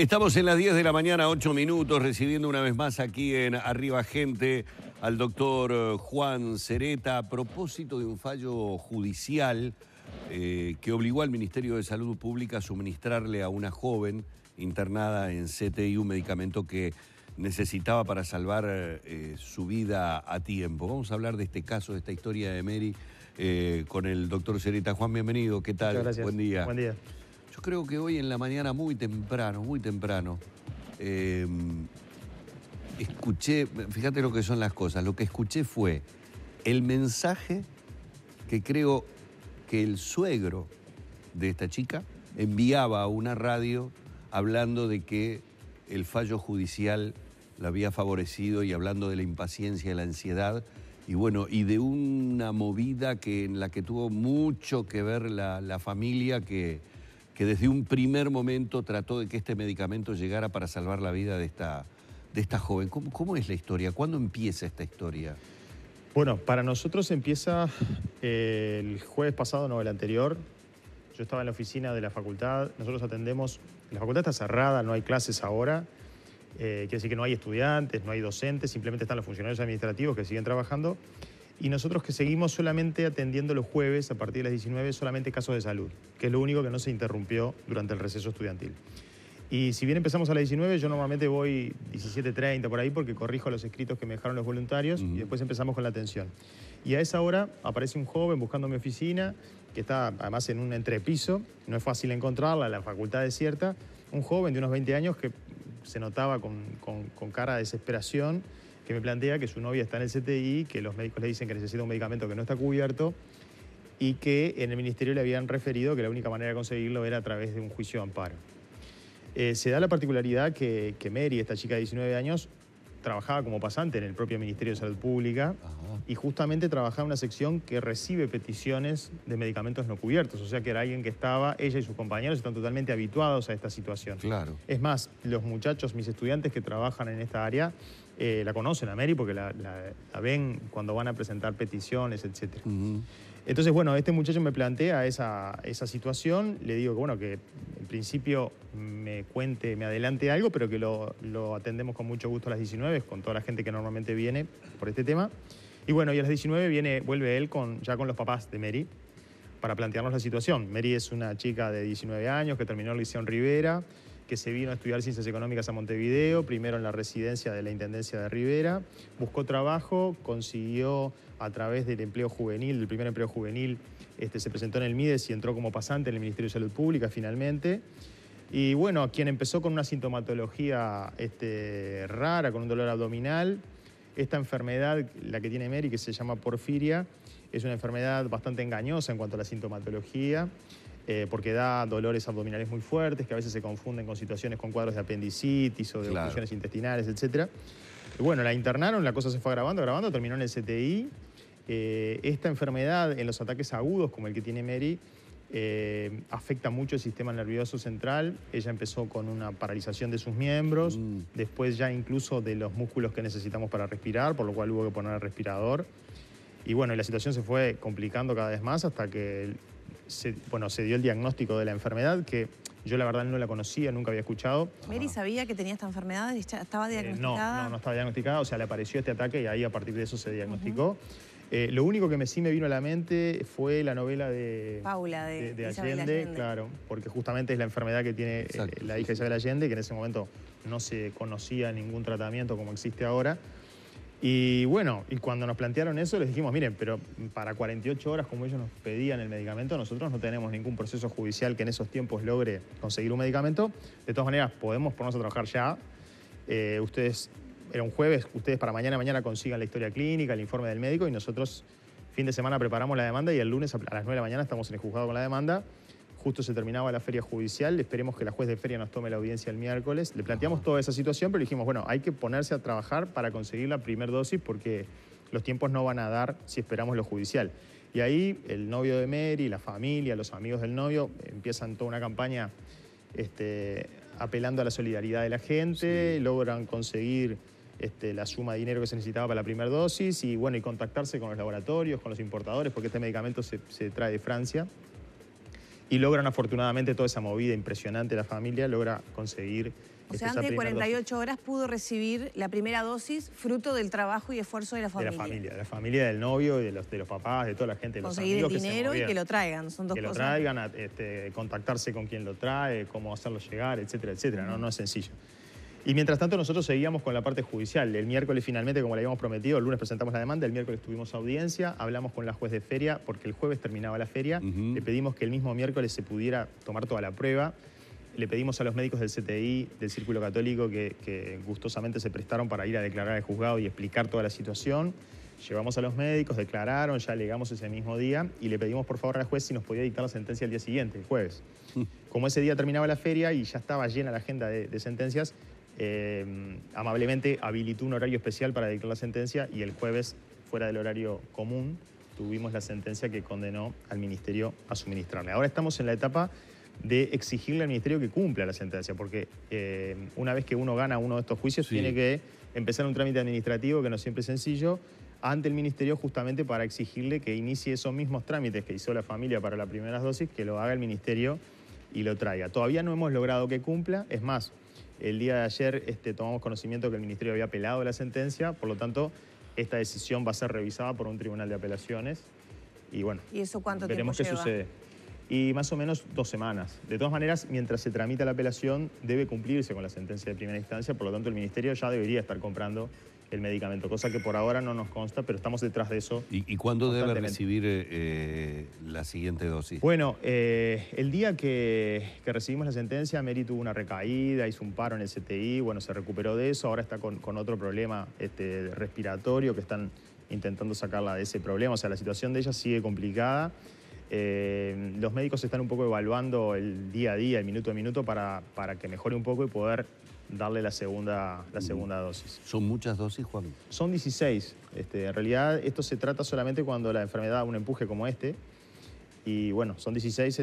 Estamos en las 10 de la mañana, 8 minutos, recibiendo una vez más aquí en Arriba Gente al doctor Juan Sereta a propósito de un fallo judicial que obligó al Ministerio de Salud Pública a suministrarle a una joven internada en CTI un medicamento que necesitaba para salvar su vida a tiempo. Vamos a hablar de este caso, de esta historia de Mary con el doctor Sereta. Juan, bienvenido. ¿Qué tal? Muchas gracias. Buen día. Buen día. Yo creo que hoy en la mañana muy temprano, escuché, fíjate lo que son las cosas, lo que escuché fue el mensaje que creo que el suegro de esta chica enviaba a una radio hablando de que el fallo judicial la había favorecido y hablando de la impaciencia y la ansiedad y bueno, y de una movida en la que tuvo mucho que ver la familia que desde un primer momento trató de que este medicamento llegara para salvar la vida de esta joven. ¿Cómo es la historia? ¿Cuándo empieza esta historia? Bueno, para nosotros empieza el jueves pasado, no el anterior. Yo estaba en la oficina de la facultad. Nosotros atendemos... La facultad está cerrada, no hay clases ahora. Quiere decir que no hay estudiantes, no hay docentes, simplemente están los funcionarios administrativos que siguen trabajando. Y nosotros que seguimos solamente atendiendo los jueves, a partir de las 19, solamente casos de salud, que es lo único que no se interrumpió durante el receso estudiantil. Y si bien empezamos a las 19, yo normalmente voy 17:30 por ahí porque corrijo los escritos que me dejaron los voluntarios y después empezamos con la atención. Y a esa hora aparece un joven buscando mi oficina, que está además en un entrepiso, no es fácil encontrarla, la facultad desierta, un joven de unos 20 años que se notaba con cara de desesperación, que me plantea que su novia está en el CTI, que los médicos le dicen que necesita un medicamento que no está cubierto y que en el ministerio le habían referido que la única manera de conseguirlo era a través de un juicio de amparo. Se da la particularidad que Mary, esta chica de 19 años, trabajaba como pasante en el propio Ministerio de Salud Pública. Ajá. Y justamente trabajaba en una sección que recibe peticiones de medicamentos no cubiertos. O sea que era alguien que estaba, ella y sus compañeros están totalmente habituados a esta situación. Claro. Es más, los muchachos, mis estudiantes que trabajan en esta área, la conocen a Mary porque la ven cuando van a presentar peticiones, etc. Entonces, bueno, este muchacho me plantea esa situación. Le digo que, bueno, que en principio me adelante algo, pero que lo atendemos con mucho gusto a las 19, con toda la gente que normalmente viene por este tema. Y bueno, y a las 19 vuelve él ya con los papás de Mary para plantearnos la situación. Mary es una chica de 19 años que terminó el Liceo en Rivera, que se vino a estudiar Ciencias Económicas a Montevideo, primero en la residencia de la Intendencia de Rivera, buscó trabajo, consiguió a través del empleo juvenil, del primer empleo juvenil, se presentó en el MIDES y entró como pasante en el Ministerio de Salud Pública finalmente. Y bueno, quien empezó con una sintomatología rara, con un dolor abdominal, esta enfermedad, la que tiene Mary, que se llama porfiria, es una enfermedad bastante engañosa en cuanto a la sintomatología, porque da dolores abdominales muy fuertes, que a veces se confunden con situaciones con cuadros de apendicitis o de obstrucciones intestinales, etc. Bueno, la internaron, la cosa se fue agravando, terminó en el CTI. Esta enfermedad, en los ataques agudos, como el que tiene Mary, afecta mucho el sistema nervioso central. Ella empezó con una paralización de sus miembros, después ya incluso de los músculos que necesitamos para respirar, por lo cual hubo que poner el respirador. Y bueno, la situación se fue complicando cada vez más hasta que se dio el diagnóstico de la enfermedad, que yo la verdad no la conocía, nunca había escuchado. ¿Mary sabía que tenía esta enfermedad? ¿Estaba diagnosticada? No estaba diagnosticada, o sea, le apareció este ataque y ahí a partir de eso se diagnosticó. Lo único que sí me vino a la mente fue la novela de Paula, de Allende, claro, porque justamente es la enfermedad que tiene la hija de Isabel Allende, que en ese momento no se conocía ningún tratamiento como existe ahora. Y bueno, y cuando nos plantearon eso, les dijimos, miren, pero para 48 horas, como ellos nos pedían el medicamento, nosotros no tenemos ningún proceso judicial que en esos tiempos logre conseguir un medicamento. De todas maneras, podemos ponernos a trabajar ya. Era un jueves, ustedes para mañana consigan la historia clínica, el informe del médico, y nosotros fin de semana preparamos la demanda y el lunes a las 9 de la mañana estamos en el juzgado con la demanda. Justo se terminaba la feria judicial, esperemos que la juez de feria nos tome la audiencia el miércoles. Le planteamos toda esa situación, pero dijimos, bueno, hay que ponerse a trabajar para conseguir la primera dosis porque los tiempos no van a dar si esperamos lo judicial. Y ahí el novio de Mary, la familia, los amigos del novio empiezan toda una campaña apelando a la solidaridad de la gente, logran conseguir la suma de dinero que se necesitaba para la primera dosis y bueno, y contactarse con los laboratorios, con los importadores, porque este medicamento se trae de Francia. Y logran afortunadamente toda esa movida impresionante de la familia, logra conseguir... O sea, antes de 48 horas pudo recibir la primera dosis fruto del trabajo y esfuerzo de la familia. De la familia, del novio, y de los papás, de toda la gente, de los amigos. Conseguir el dinero y que lo traigan, son dos cosas. Que lo traigan, contactarse con quien lo trae, cómo hacerlo llegar, etcétera, etcétera. No es sencillo. Y mientras tanto nosotros seguíamos con la parte judicial. El miércoles finalmente, como le habíamos prometido, el lunes presentamos la demanda, el miércoles tuvimos audiencia, hablamos con la juez de feria, porque el jueves terminaba la feria, le pedimos que el mismo miércoles se pudiera tomar toda la prueba. Le pedimos a los médicos del CTI, del Círculo Católico, que gustosamente se prestaron para ir a declarar al juzgado y explicar toda la situación. Llevamos a los médicos, declararon, ya alegamos ese mismo día y le pedimos por favor a la juez si nos podía dictar la sentencia el día siguiente, el jueves. Como ese día terminaba la feria y ya estaba llena la agenda de sentencias, amablemente habilitó un horario especial para dictar la sentencia y el jueves, fuera del horario común, tuvimos la sentencia que condenó al Ministerio a suministrarle. Ahora estamos en la etapa de exigirle al Ministerio que cumpla la sentencia, porque una vez que uno gana uno de estos juicios, tiene que empezar un trámite administrativo que no siempre es sencillo, ante el Ministerio justamente para exigirle que inicie esos mismos trámites que hizo la familia para las primeras dosis, que lo haga el Ministerio y lo traiga. Todavía no hemos logrado que cumpla, es más, el día de ayer tomamos conocimiento que el Ministerio había apelado la sentencia, por lo tanto, esta decisión va a ser revisada por un tribunal de apelaciones y bueno, ¿y eso cuánto veremos tiempo qué sucede. Y más o menos 2 semanas. De todas maneras, mientras se tramita la apelación, debe cumplirse con la sentencia de primera instancia, por lo tanto el Ministerio ya debería estar comprando el medicamento, cosa que por ahora no nos consta, pero estamos detrás de eso. ¿Y cuándo debe recibir la siguiente dosis? Bueno, el día que recibimos la sentencia, Mary tuvo una recaída, hizo un paro en el CTI, bueno, se recuperó de eso, ahora está con otro problema respiratorio, que están intentando sacarla de ese problema, o sea, la situación de ella sigue complicada. Los médicos están un poco evaluando el día a día, el minuto a minuto, para que mejore un poco y poder darle la segunda dosis. ¿Son muchas dosis, Juan? Son 16. En realidad, esto se trata solamente cuando la enfermedad da un empuje como este. Y bueno, son 16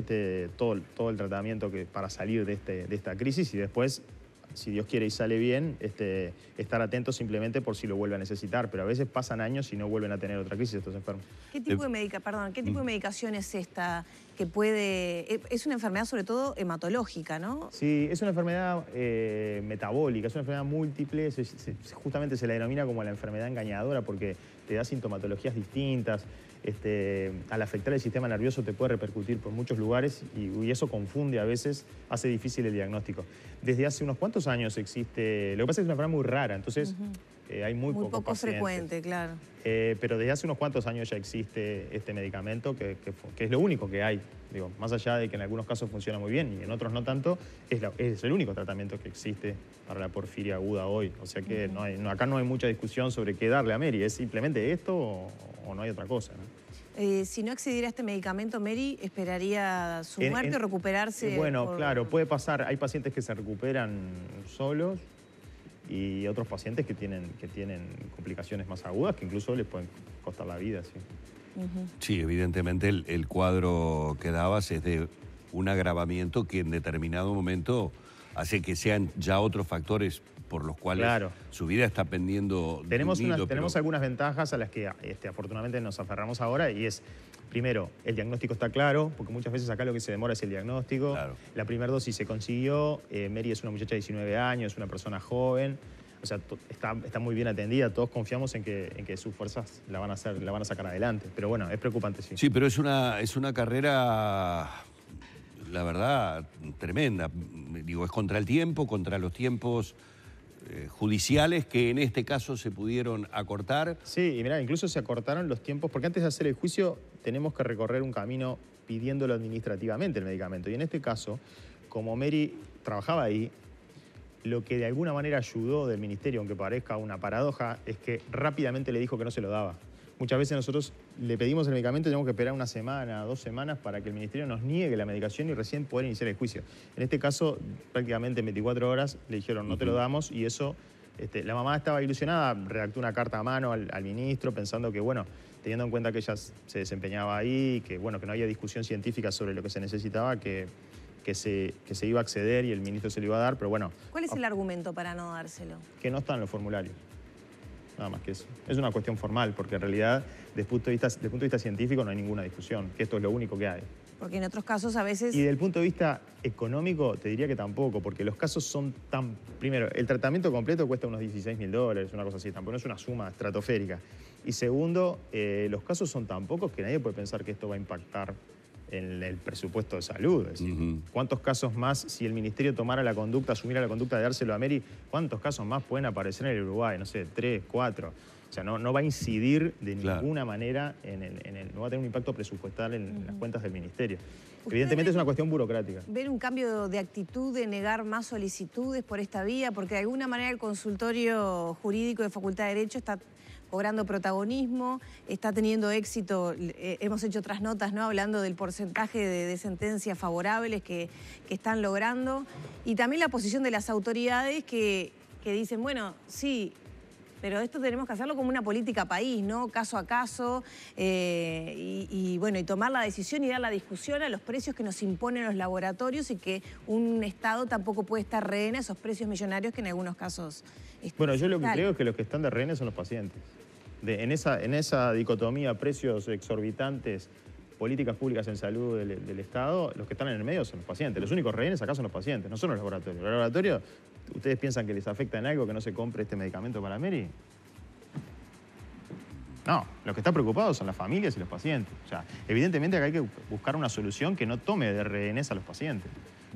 todo el tratamiento para salir de esta crisis y después, si Dios quiere y sale bien, estar atentos simplemente por si lo vuelve a necesitar. Pero a veces pasan años y no vuelven a tener otra crisis estos enfermos. ¿Qué tipo de medicación es esta que puede...? Es una enfermedad sobre todo hematológica, ¿no? Sí, es una enfermedad metabólica, es una enfermedad múltiple, justamente se la denomina como la enfermedad engañadora porque te da sintomatologías distintas. Al afectar el sistema nervioso te puede repercutir por muchos lugares y eso confunde a veces, hace difícil el diagnóstico. Desde hace unos cuantos años existe, lo que pasa es que es una enfermedad muy rara, entonces hay muy poco frecuente, claro. Pero desde hace unos cuantos años ya existe este medicamento que es lo único que hay. Digo, más allá de que en algunos casos funciona muy bien y en otros no tanto, es el único tratamiento que existe para la porfiria aguda hoy. O sea que acá no hay mucha discusión sobre qué darle a Mary, es simplemente esto o no hay otra cosa, ¿no? Si no accediera a este medicamento, Mary esperaría su muerte o recuperarse. Bueno, claro, puede pasar. Hay pacientes que se recuperan solos y otros pacientes que tienen complicaciones más agudas que incluso les pueden costar la vida. Sí, sí, evidentemente el cuadro que dabas es de un agravamiento que en determinado momento hace que sean ya otros factores por los cuales su vida está pendiendo. Tenemos algunas ventajas a las que afortunadamente nos aferramos ahora y es, primero, el diagnóstico está claro, porque muchas veces acá lo que se demora es el diagnóstico. Claro. La primera dosis se consiguió, Mary es una muchacha de 19 años, es una persona joven, o sea, está muy bien atendida, todos confiamos en que sus fuerzas la van a sacar adelante, pero bueno, es preocupante, sí. Sí, pero es una carrera, la verdad, tremenda. Digo, es contra el tiempo, contra los tiempos judiciales que en este caso se pudieron acortar. Sí, y mirá, incluso se acortaron los tiempos, porque antes de hacer el juicio tenemos que recorrer un camino pidiéndolo administrativamente el medicamento. Y en este caso, como Mary trabajaba ahí, lo que de alguna manera ayudó del ministerio, aunque parezca una paradoja, es que rápidamente le dijo que no se lo daba. Muchas veces nosotros le pedimos el medicamento y tenemos que esperar 1 semana, 2 semanas para que el ministerio nos niegue la medicación y recién poder iniciar el juicio. En este caso, prácticamente en 24 horas le dijeron no te lo damos y eso, la mamá estaba ilusionada, redactó una carta a mano al ministro pensando que, bueno, teniendo en cuenta que ella se desempeñaba ahí, que, bueno, que no había discusión científica sobre lo que se necesitaba, que se iba a acceder y el ministro se lo iba a dar, pero bueno. ¿Cuál es el argumento para no dárselo? Que no está en los formularios. Nada más que eso. Es una cuestión formal, porque en realidad, desde el punto de vista científico, no hay ninguna discusión, que esto es lo único que hay. Porque en otros casos a veces... Y desde el punto de vista económico, te diría que tampoco, porque los casos son tan... Primero, el tratamiento completo cuesta unos $16.000, una cosa así, tampoco no es una suma estratosférica. Y segundo, los casos son tan pocos que nadie puede pensar que esto va a impactar en el presupuesto de salud. Es decir, ¿cuántos casos más, si el ministerio tomara la conducta, asumiera la conducta de dárselo a Mary, cuántos casos más pueden aparecer en el Uruguay? No sé, 3, 4... O sea, no va a incidir de ninguna manera, no va a tener un impacto presupuestal en las cuentas del ministerio. Evidentemente es una cuestión burocrática. ¿Ver un cambio de actitud, de negar más solicitudes por esta vía? Porque de alguna manera el consultorio jurídico de Facultad de Derecho está cobrando protagonismo, está teniendo éxito. Hemos hecho otras notas, ¿no?, hablando del porcentaje de sentencias favorables que están logrando. Y también la posición de las autoridades que dicen, bueno, sí, pero esto tenemos que hacerlo como una política país, ¿no? Caso a caso, bueno, y tomar la decisión y dar la discusión a los precios que nos imponen los laboratorios y que un Estado tampoco puede estar rehén a esos precios millonarios que en algunos casos... Bueno, yo lo que creo es que los que están de rehenes son los pacientes. En esa dicotomía precios exorbitantes, políticas públicas en salud del Estado, los que están en el medio son los pacientes. Los únicos rehenes acá son los pacientes, no son los laboratorios. Los laboratorios, ¿ustedes piensan que les afecta en algo que no se compre este medicamento para Mary? No, los que están preocupados son las familias y los pacientes. O sea, evidentemente acá hay que buscar una solución que no tome de rehenes a los pacientes.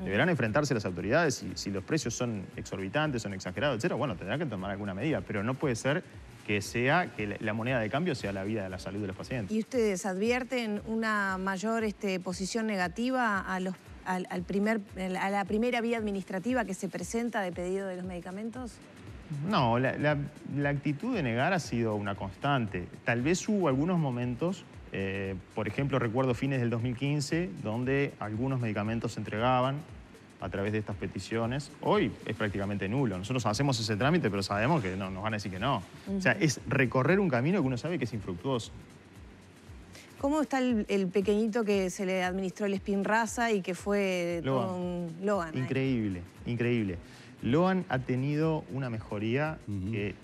Deberán enfrentarse las autoridades y si los precios son exorbitantes, son exagerados, etc., bueno, tendrán que tomar alguna medida, pero no puede ser que la moneda de cambio sea la vida de la salud de los pacientes. ¿Y ustedes advierten una mayor posición negativa a la primera vía administrativa que se presenta de pedido de los medicamentos? No, la actitud de negar ha sido una constante. Tal vez hubo algunos momentos, por ejemplo, recuerdo fines del 2015, donde algunos medicamentos se entregaban a través de estas peticiones. Hoy es prácticamente nulo. Nosotros hacemos ese trámite, pero sabemos que no, nos van a decir que no. O sea, es recorrer un camino que uno sabe que es infructuoso. ¿Cómo está el pequeñito que se le administró el Spinraza y que fue con Loan? Increíble, increíble. Loan ha tenido una mejoría que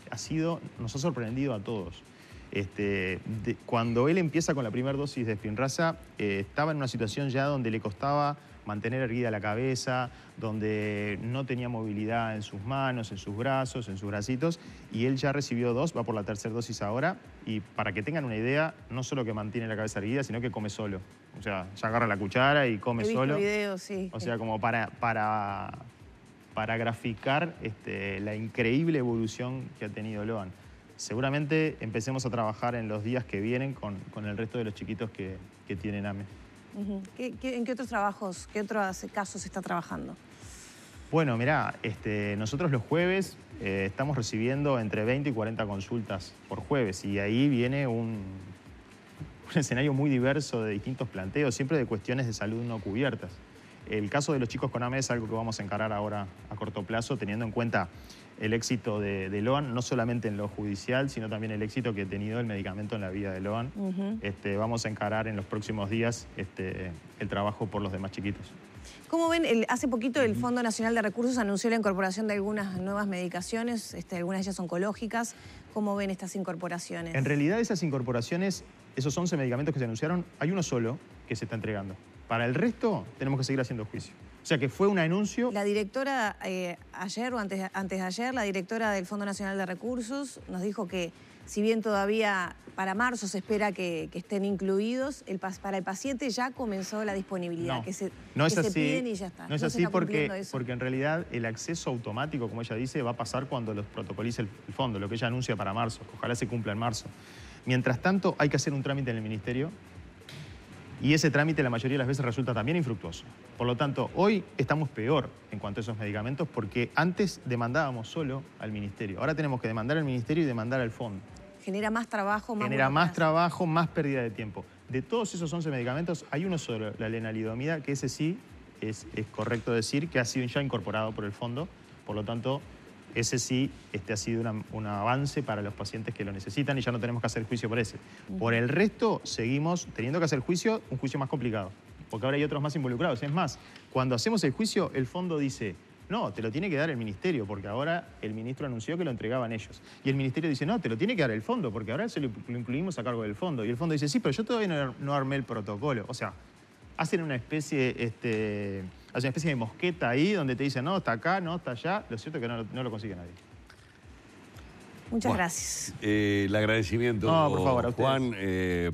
nos ha sorprendido a todos. Cuando él empieza con la primera dosis de Spinraza, estaba en una situación ya donde le costaba mantener erguida la cabeza, donde no tenía movilidad en sus manos, en sus brazos, en sus bracitos, y él ya recibió 2, va por la tercera dosis ahora, y para que tengan una idea, no solo que mantiene la cabeza erguida, sino que come solo. O sea, ya agarra la cuchara y come solo. Videos, sí. O sea, como para graficar la increíble evolución que ha tenido Loan. Seguramente empecemos a trabajar en los días que vienen con el resto de los chiquitos que tienen AME. ¿En qué otros trabajos, qué otros casos se está trabajando? Bueno, mirá, nosotros los jueves estamos recibiendo entre 20 y 40 consultas por jueves y ahí viene un escenario muy diverso de distintos planteos, siempre de cuestiones de salud no cubiertas. El caso de los chicos con AME es algo que vamos a encarar ahora a corto plazo, teniendo en cuenta el éxito de Loan, no solamente en lo judicial, sino también el éxito que ha tenido el medicamento en la vida de Loan. Vamos a encarar en los próximos días el trabajo por los demás chiquitos. ¿Cómo ven? Hace poquito el Fondo Nacional de Recursos anunció la incorporación de algunas nuevas medicaciones, algunas de ellas oncológicas. ¿Cómo ven estas incorporaciones? En realidad esas incorporaciones, esos 11 medicamentos que se anunciaron, hay uno solo que se está entregando. Para el resto tenemos que seguir haciendo juicio. O sea que fue un anuncio... La directora, ayer o antes de ayer, la directora del Fondo Nacional de Recursos nos dijo que si bien todavía para marzo se espera que estén incluidos, para el paciente ya comenzó la disponibilidad, se piden y ya está. No es así porque en realidad el acceso automático, como ella dice, va a pasar cuando los protocolice el fondo, lo que ella anuncia para marzo. Ojalá se cumpla en marzo. Mientras tanto, hay que hacer un trámite en el ministerio y ese trámite la mayoría de las veces resulta también infructuoso. Por lo tanto, hoy estamos peor en cuanto a esos medicamentos porque antes demandábamos solo al ministerio. Ahora tenemos que demandar al ministerio y demandar al fondo. Genera más trabajo, más pérdida de tiempo. De todos esos 11 medicamentos, hay uno solo, la lenalidomida, que ese sí es correcto decir que ha sido ya incorporado por el fondo. Por lo tanto, ese sí ha sido un avance para los pacientes que lo necesitan y ya no tenemos que hacer juicio por ese. Por el resto, seguimos teniendo que hacer juicio, un juicio más complicado, porque ahora hay otros más involucrados. Es más, cuando hacemos el juicio, el fondo dice, no, te lo tiene que dar el ministerio, porque ahora el ministro anunció que lo entregaban ellos. Y el ministerio dice, no, te lo tiene que dar el fondo, porque ahora se lo incluimos a cargo del fondo. Y el fondo dice, sí, pero yo todavía no armé el protocolo. O sea, hacen una especie de mosqueta ahí donde te dicen, no, está acá, no, está allá. Lo cierto es que no lo consigue nadie. Muchas gracias. El agradecimiento, No, por favor, a Juan,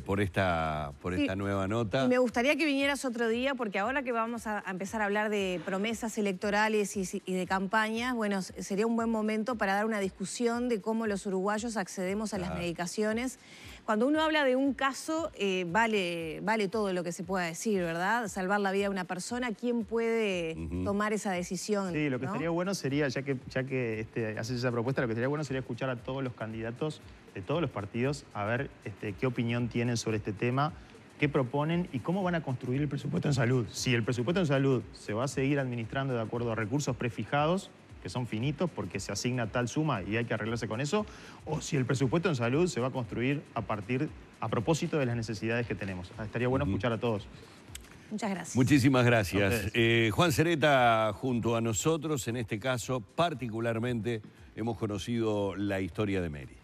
por esta nueva nota. Y me gustaría que vinieras otro día, porque ahora que vamos a empezar a hablar de promesas electorales y de campañas, bueno, sería un buen momento para dar una discusión de cómo los uruguayos accedemos a las medicaciones. Cuando uno habla de un caso, vale todo lo que se pueda decir, ¿verdad? Salvar la vida de una persona, ¿quién puede tomar esa decisión? Sí, lo que ¿no? estaría bueno sería, ya que haces esa propuesta, lo que estaría bueno sería escuchar a todos los candidatos de todos los partidos, a ver qué opinión tienen sobre este tema, qué proponen y cómo van a construir el presupuesto en salud. Si el presupuesto en salud se va a seguir administrando de acuerdo a recursos prefijados, que son finitos porque se asigna tal suma y hay que arreglarse con eso, o si el presupuesto en salud se va a construir a propósito de las necesidades que tenemos. Estaría bueno escuchar a todos. Muchas gracias. Muchísimas gracias. Juan Sereta junto a nosotros, en este caso particularmente hemos conocido la historia de Mary.